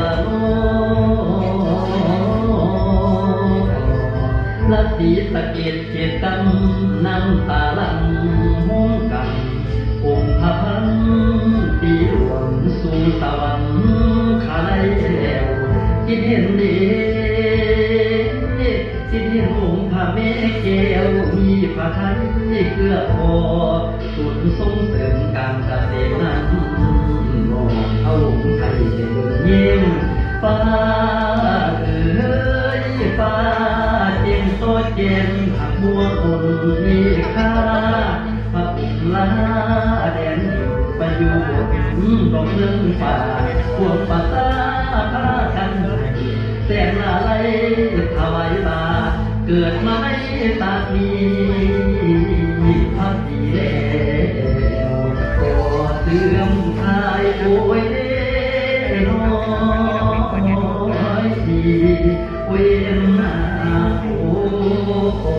ละโลละสีสะเกดเกตกันน้ำตาลังห้องกันองค์พระพันปีหลวงสู่สวรรค์ขาได้แล้วคิดเห็นดีคิดเห็นองค์พระแม่แก้วมีพระทัยเกื้อพอสุนส่งเสริมการเกษตรนั้นมองเข้าองค์ไทยเยิ้มฟ้าเอ๋ยฟ้าเจียงโตเจียงหักบัวคนมีค่าพระอุลาแดนไปอยู่ดอกเรื่องป่าพวกป่าตาพากันแสนอะไรถวายบาเกิดมาในตาทีพระดีแล้วก็เสื่อมทายโอ้ยน้อยดีเวียนหน้าโอ้